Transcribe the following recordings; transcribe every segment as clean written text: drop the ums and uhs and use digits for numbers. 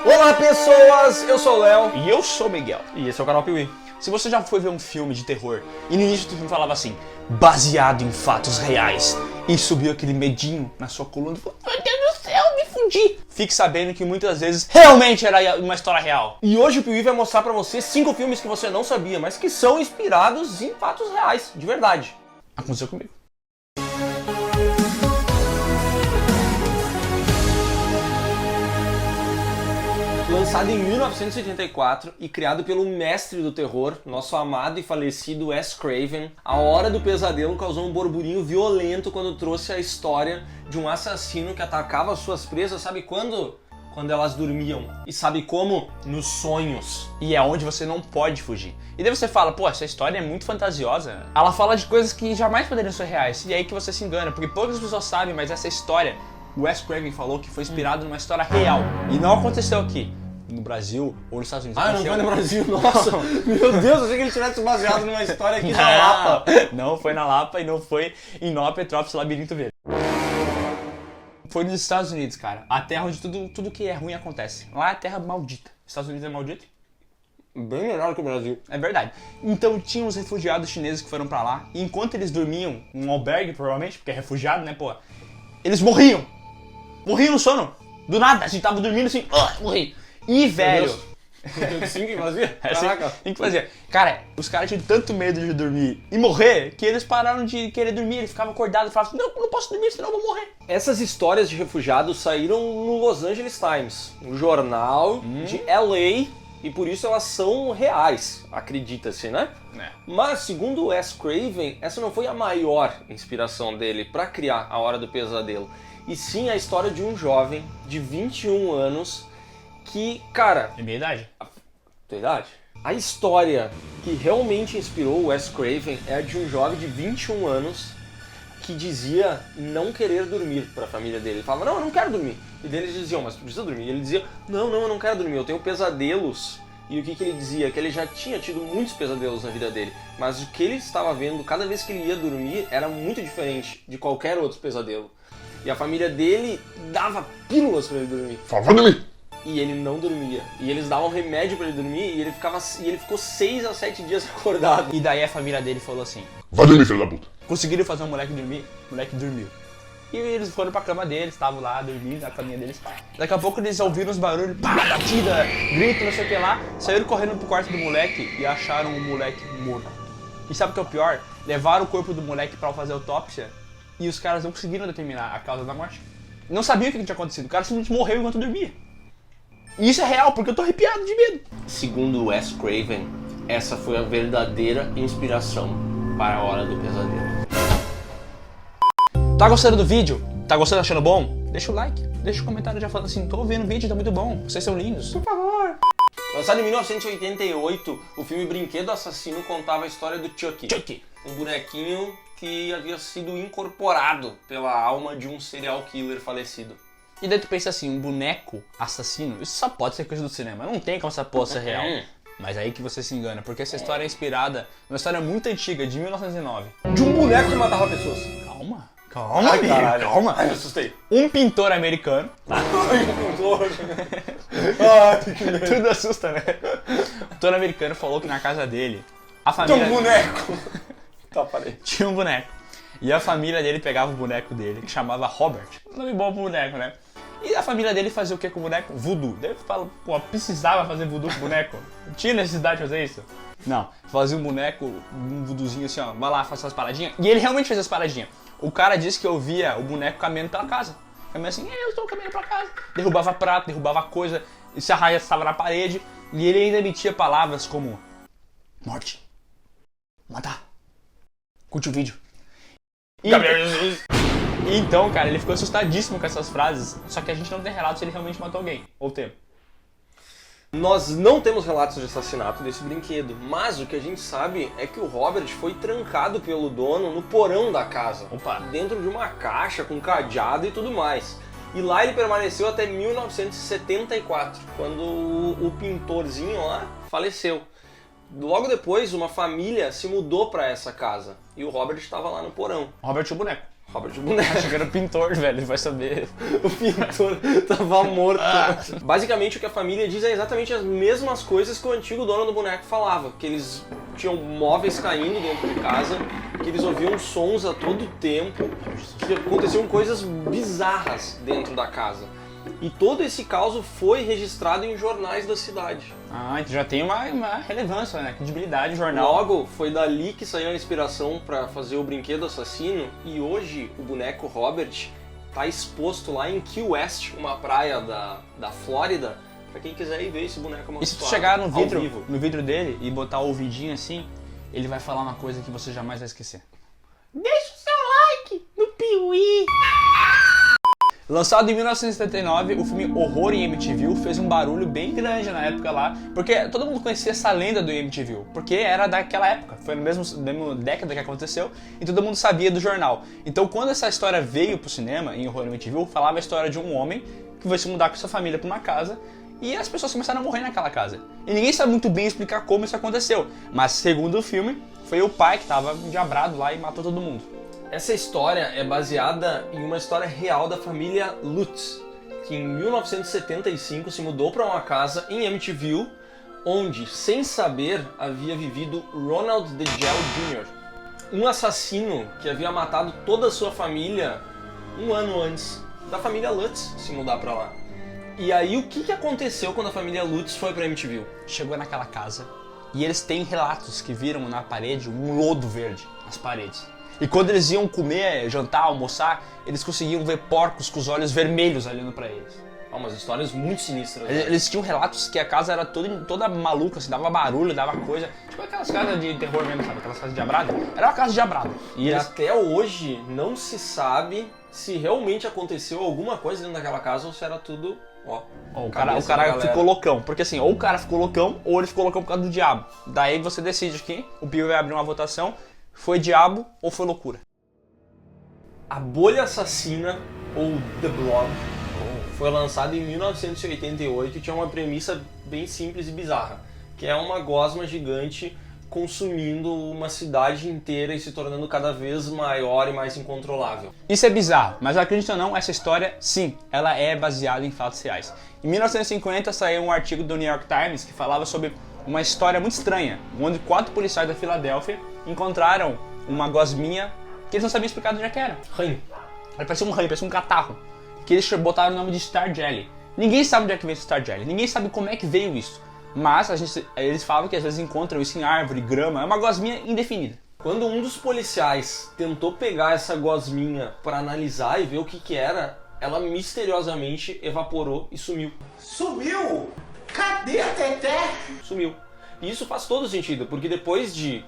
Olá pessoas, eu sou o Léo. E eu sou o Miguel. E esse é o canal Piuí. Se você já foi ver um filme de terror e no início do filme falava assim, baseado em fatos reais, e subiu aquele medinho na sua coluna e falou, meu Deus do céu, me fundi. Fique sabendo que muitas vezes realmente era uma história real. E hoje o Piuí vai mostrar pra você 5 filmes que você não sabia, mas que são inspirados em fatos reais, de verdade. Aconteceu comigo. Lançado em 1984 e criado pelo mestre do terror, nosso amado e falecido Wes Craven, A Hora do Pesadelo causou um burburinho violento quando trouxe a história de um assassino que atacava suas presas, sabe quando? Quando elas dormiam. E sabe como? Nos sonhos. E é onde você não pode fugir. E daí você fala, pô, essa história é muito fantasiosa. Ela fala de coisas que jamais poderiam ser reais. E é aí que você se engana, porque poucas pessoas sabem, mas essa história, o Wes Craven falou que foi inspirado numa história real. E não aconteceu aqui, no Brasil ou nos Estados Unidos. Ah, não foi no Brasil? Nossa, meu Deus, eu achei que ele tivesse baseado numa história aqui na Lapa. Não foi na Lapa e não foi em Nova Petrópolis, Labirinto Verde. Foi nos Estados Unidos, cara. A terra onde tudo que é ruim acontece. Lá é a terra maldita. Estados Unidos é maldito? Bem melhor que o Brasil. É verdade. Então tinha uns refugiados chineses que foram pra lá. E enquanto eles dormiam, num albergue provavelmente, porque é refugiado, né, pô. Eles morriam. Morriam no sono. Do nada, a gente tava dormindo assim, morri. E velho... Sim que fazia? Caraca. Assim que fazia. Cara, os caras tinham tanto medo de dormir e morrer que eles pararam de querer dormir. Eles ficavam acordados e falavam, não posso dormir, senão eu vou morrer. Essas histórias de refugiados saíram no Los Angeles Times, um jornal de LA, e por isso elas são reais, acredita-se, né? É. Mas, segundo o Wes Craven, essa não foi a maior inspiração dele para criar A Hora do Pesadelo, e sim a história de um jovem de 21 anos que, cara... É minha idade. Tua idade? A história que realmente inspirou o Wes Craven é a de um jovem de 21 anos que dizia não querer dormir para a família dele. Ele falava, não, eu não quero dormir. E daí eles diziam, mas tu precisa dormir. E ele dizia, não, eu não quero dormir, eu tenho pesadelos. E o que ele dizia? Que ele já tinha tido muitos pesadelos na vida dele, mas o que ele estava vendo cada vez que ele ia dormir era muito diferente de qualquer outro pesadelo. E a família dele dava pílulas para ele dormir. Vai dormir! E ele não dormia. E eles davam remédio pra ele dormir e ele ficou 6 a 7 dias acordado. E daí a família dele falou assim, Vai dormir, filho da puta. conseguiram fazer um moleque dormir? O moleque dormiu. E eles foram pra cama deles, estavam lá dormindo na caminha deles. Daqui a pouco eles ouviram os barulhos, pá, batida, grito, não sei o que lá. Saíram correndo pro quarto do moleque e acharam o moleque morto. E sabe o que é o pior? Levaram o corpo do moleque pra fazer autópsia e os caras não conseguiram determinar a causa da morte. Não sabiam o que tinha acontecido, o cara simplesmente morreu enquanto dormia. E isso é real, porque eu tô arrepiado de medo. Segundo Wes Craven, essa foi a verdadeira inspiração para A Hora do Pesadelo. Tá gostando do vídeo? Tá gostando, achando bom? Deixa o like, deixa o comentário já falando assim, tô vendo o vídeo, tá muito bom, vocês são lindos. Por favor. Lançado em 1988, o filme Brinquedo Assassino contava a história do Chucky. Chucky. Um bonequinho que havia sido incorporado pela alma de um serial killer falecido. E daí tu pensa assim, um boneco assassino, isso só pode ser coisa do cinema, não tem como essa porra ser real. Mas aí que você se engana, porque essa história é inspirada numa história muito antiga, de 1909. De um boneco que matava pessoas. Calma, calma, Ai, amigo, caralho. calma. Ai, me assustei. Um pintor americano, Ai, pintor. Ai, que medo. tudo assusta, né? Um pintor americano falou que na casa dele, a Tem família um boneco. Tá, parei. tinha um boneco. E a família dele pegava o boneco dele, que chamava Robert. Nome bom pro boneco, né? E a família dele fazia o que com o boneco? Voodoo. Daí eu falo, pô, precisava fazer voodoo com o boneco? Tinha necessidade de fazer isso? Não. Fazia um boneco, um voodoozinho assim, ó, vai lá, faz essas paradinhas. E ele realmente fez as paradinhas. O cara disse que eu via o boneco caminhando pela casa. Caminhando assim, eu estou caminhando pela casa. Derrubava prato, derrubava coisa, se arrastava na parede. E ele ainda emitia palavras como morte, matar, curte o vídeo. E então, cara, ele ficou assustadíssimo com essas frases, só que a gente não tem relato se ele realmente matou alguém, ou tem. Nós não temos relatos de assassinato desse brinquedo, mas o que a gente sabe é que o Robert foi trancado pelo dono no porão da casa. Opa. Dentro de uma caixa com cadeado e tudo mais. E lá ele permaneceu até 1974, quando o pintorzinho lá faleceu. Logo depois, uma família se mudou para essa casa e o Robert estava lá no porão. Robert o boneco. Robert o boneco. Acho que era o pintor, velho, vai saber. O pintor tava morto. Basicamente o que a família diz é exatamente as mesmas coisas que o antigo dono do boneco falava. Que eles tinham móveis caindo dentro de casa, que eles ouviam sons a todo tempo, que aconteciam coisas bizarras dentro da casa. E todo esse caso foi registrado em jornais da cidade. Ah, então já tem uma relevância, né? Credibilidade no jornal. Logo, foi dali que saiu a inspiração para fazer o brinquedo assassino, e hoje o boneco Robert tá exposto lá em Key West, uma praia da Flórida, para quem quiser ir ver esse boneco amaldiçoado. E se tu chegar ao no vivo. vidro dele e botar o ouvidinho assim, ele vai falar uma coisa que você jamais vai esquecer. Deixa o seu like no Piuí! Lançado em 1979, o filme Horror em Amityville fez um barulho bem grande na época lá, porque todo mundo conhecia essa lenda do Amityville, porque era daquela época, foi na mesma década que aconteceu, e todo mundo sabia do jornal. Então quando essa história veio pro cinema, em Horror em Amityville, falava a história de um homem que vai se mudar com sua família pra uma casa, e as pessoas começaram a morrer naquela casa. E ninguém sabe muito bem explicar como isso aconteceu, mas segundo o filme, foi o pai que tava endiabrado lá e matou todo mundo. Essa história é baseada em uma história real da família Lutz, que em 1975 se mudou para uma casa em Amityville, onde, sem saber, havia vivido Ronald DeGel Jr., um assassino que havia matado toda a sua família um ano antes da família Lutz se mudar para lá. E aí o que aconteceu quando a família Lutz foi para Amityville? Chegou naquela casa e eles têm relatos que viram na parede um lodo verde nas paredes. E quando eles iam comer, jantar, almoçar, eles conseguiam ver porcos com os olhos vermelhos olhando pra eles. Umas histórias muito sinistras. Né? Eles tinham relatos que a casa era toda maluca, assim, dava barulho, dava coisa. Tipo aquelas casas de terror mesmo, sabe? Aquelas casas de abrada. Era uma casa de abrada. E até hoje não se sabe se realmente aconteceu alguma coisa dentro daquela casa ou se era tudo... O cara ficou loucão. Porque assim, ou o cara ficou loucão, ou ele ficou loucão por causa do diabo. Daí você decide aqui, o Pio vai abrir uma votação. Foi diabo ou foi loucura? A Bolha Assassina, ou The Blob, foi lançado em 1988 e tinha uma premissa bem simples e bizarra, que é uma gosma gigante consumindo uma cidade inteira e se tornando cada vez maior e mais incontrolável. Isso é bizarro, mas acredita ou não, essa história, sim, ela é baseada em fatos reais. Em 1950 saiu um artigo do New York Times que falava sobre uma história muito estranha, onde 4 policiais da Filadélfia encontraram uma gosminha que eles não sabiam explicar de onde é que era. Ranho. Parecia um ranho, parecia um catarro. Que eles botaram o nome de Star Jelly. Ninguém sabe onde é que veio esse Star Jelly, ninguém sabe como é que veio isso. Mas eles falam que às vezes encontram isso em árvore, grama, é uma gosminha indefinida. Quando um dos policiais tentou pegar essa gosminha para analisar e ver o que era, ela misteriosamente evaporou e sumiu. Sumiu? Cadê a Teté? Sumiu. E isso faz todo sentido, porque depois de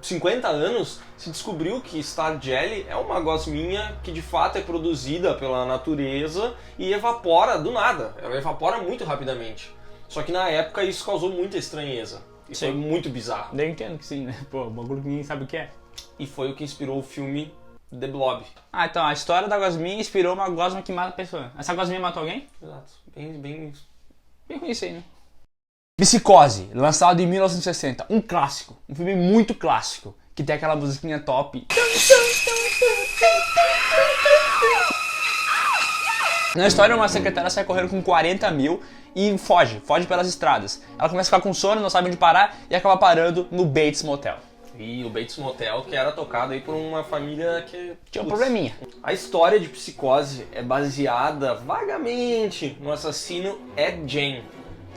50 anos se descobriu que Star Jelly é uma gosminha que de fato é produzida pela natureza e evapora do nada. Ela evapora muito rapidamente. Só que na época isso causou muita estranheza. Isso foi muito bizarro. Eu entendo que sim, né? Pô, o bagulho que ninguém sabe o que é. E foi o que inspirou o filme The Blob. Ah, então a história da gosminha inspirou uma gosma que mata a pessoa. Essa gosminha matou alguém? Exato. Bem ruim isso aí, né? Psicose, lançado em 1960. Um clássico. Um filme muito clássico. Que tem aquela musiquinha top. Na história, uma secretária sai correndo com 40 mil e foge pelas estradas. Ela começa a ficar com sono, não sabe onde parar e acaba parando no Bates Motel. E o Bates Motel, que era tocado aí por uma família que... tinha um probleminha. A história de Psicose é baseada vagamente no assassino Ed Gein.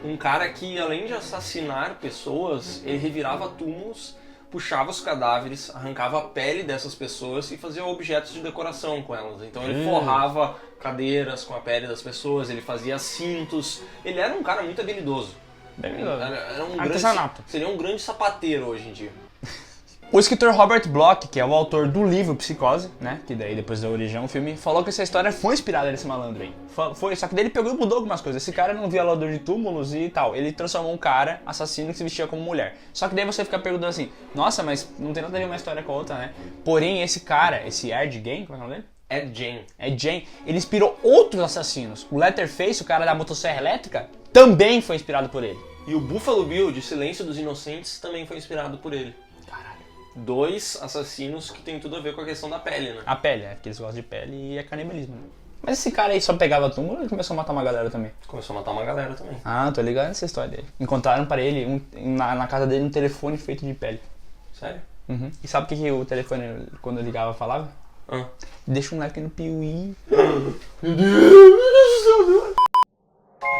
Um cara que, além de assassinar pessoas, ele revirava túmulos, puxava os cadáveres, arrancava a pele dessas pessoas e fazia objetos de decoração com elas. Então ele forrava cadeiras com a pele das pessoas, ele fazia cintos. Ele era um cara muito habilidoso. Era um artesanato. Seria um grande sapateiro hoje em dia. O escritor Robert Bloch, que é o autor do livro Psicose, né, que daí depois da origem o filme, falou que essa história foi inspirada nesse malandro aí. Foi, só que daí ele pegou e mudou algumas coisas. Esse cara era um violador de túmulos e tal. Ele transformou um cara assassino que se vestia como mulher. Só que daí você fica perguntando assim, nossa, mas não tem nada a ver uma história com a outra, né? Porém, esse cara, esse Ed Gein, como é o nome dele? Ed Gein. Ed Gein, ele inspirou outros assassinos. O Leatherface, o cara da motosserra elétrica, também foi inspirado por ele. E o Buffalo Bill, de Silêncio dos Inocentes, também foi inspirado por ele. Caralho. 2 assassinos que tem tudo a ver com a questão da pele, né? A pele, porque eles gostam de pele e é canibalismo, né? Mas esse cara aí só pegava túmulo ou ele começou a matar uma galera também? Começou a matar uma galera também. Ah, tô ligado nessa história dele. Encontraram para ele, na casa dele, um telefone feito de pele. Sério? Uhum. E sabe o que o telefone, quando eu ligava, falava? Deixa um like no Piuí. Meu Deus!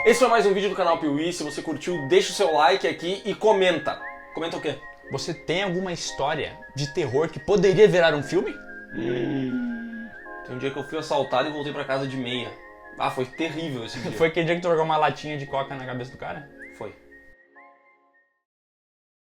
Esse foi mais um vídeo do canal Piuí. Se você curtiu, deixa o seu like aqui e comenta. Comenta o quê? Você tem alguma história de terror que poderia virar um filme? Tem um dia que eu fui assaltado e voltei pra casa de meia. Ah, foi terrível esse dia. Foi aquele dia que tu jogou uma latinha de coca na cabeça do cara? Foi.